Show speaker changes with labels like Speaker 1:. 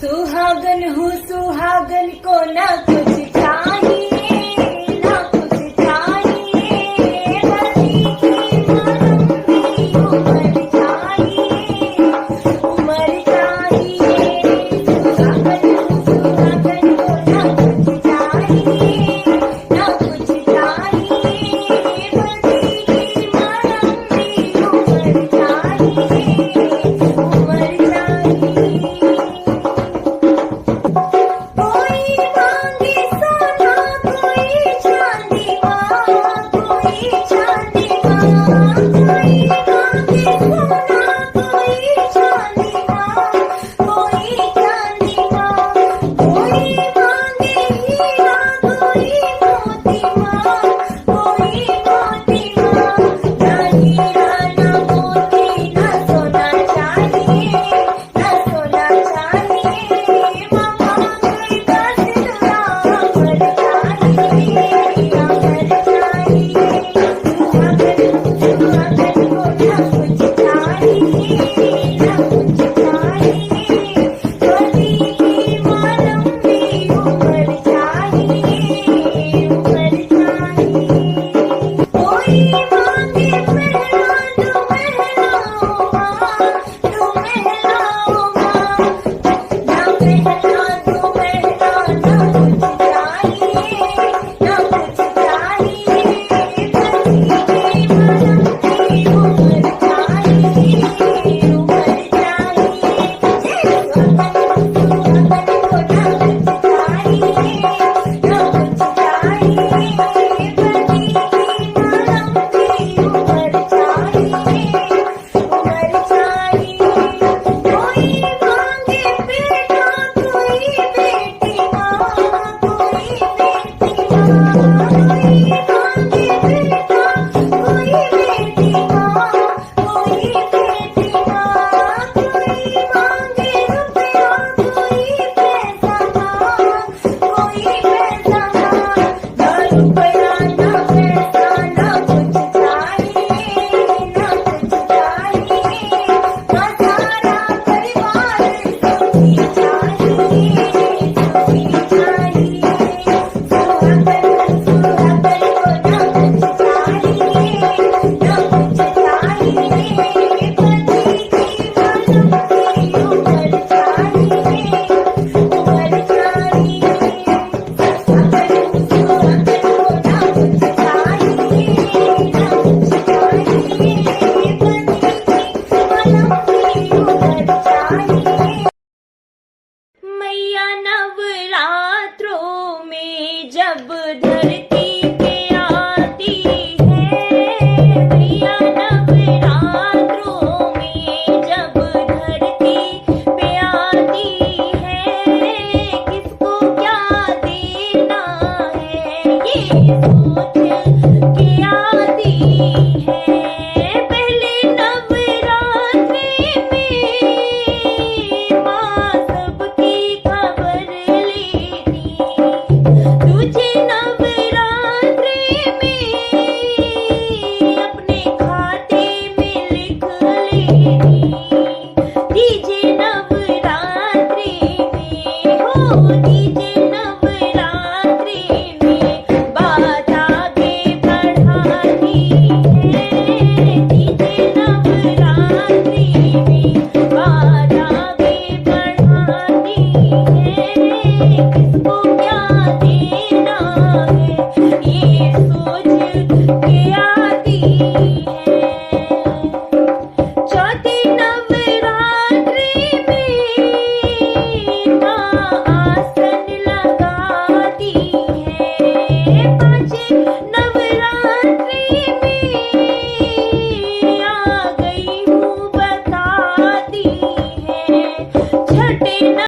Speaker 1: सुहागन हूँ सुहागन को ना कुछ चाहिए ना कुछ चाहिए, बड़ी की मारूंगी उम्र चाहिए उम्र चाहिए। सुहागन हूँ सुहागन को ना कुछ चाहिए ना कुछ चाहिए, बड़ी की मारूंगी उम्र चाहिए उम्र चाहिए। कोई मांगे सोना कोई चांदी माँ, कोई चांदी माँ, कोई मांगे सोना कोई चांदी माँ, कोई चांदी माँ, कोई मांगे हीरा कोई मोती माँ, कोई मोती माँ। ना हीरा ना मोती ना सोना चाहिए ना सोना चाहिए, मामा कोई का सिंदूरा अमर चाहिए अमर चाहिए। सुहागन सुहागन को ना कुछ चाहिए ना कुछ चाहिए, बड़ी की मारूंगी उम्र चाहिए उम्र चाहिए। कोई मांगे महला तो महलाओ माँ तो महलाओ माँ, ना महला तो महला ना कुछ चाहिए ना कुछ चाहिए, बड़ी की मारूंगी उम्र चाहिए उम्र चाहिए। सुहागन सुहागन को ना कुछ चाहिए ना कुछ चाहिए, बड़ी की मारूंगी उम्र चाहिए उम्र चाहिए। कोई मांगे बेटा कोई बेटी माँ, कोई बेटी माँ, कोई मांगे बेटा कोई बेटी माँ, कोई बेटी माँ, कोई मांगे रुपया कोई पैसा माँ, कोई पैसा माँ। ना रुपया ना पैसा ना कुछ चाहिए ना कुछ चाहिए, ना सारा परिवार सुखी चाहिए सुखी चाहिए। सुहागन सुहागन को ना कुछ चाहिए ना कुछ चाहिए, बड़ी की मारूंगी उम्र चाहिए उम्र चाहिए। सुहागन सुहागन को ना कुछ चाहिए ना कुछ चाहिए, बड़ी की मारूंगी उम्र चाहिए। मैया नवरात्रों में जब धरती पे आती है, मैया नवरात्रों में जब धरती पे आती है, किसको क्या देना है ये सोच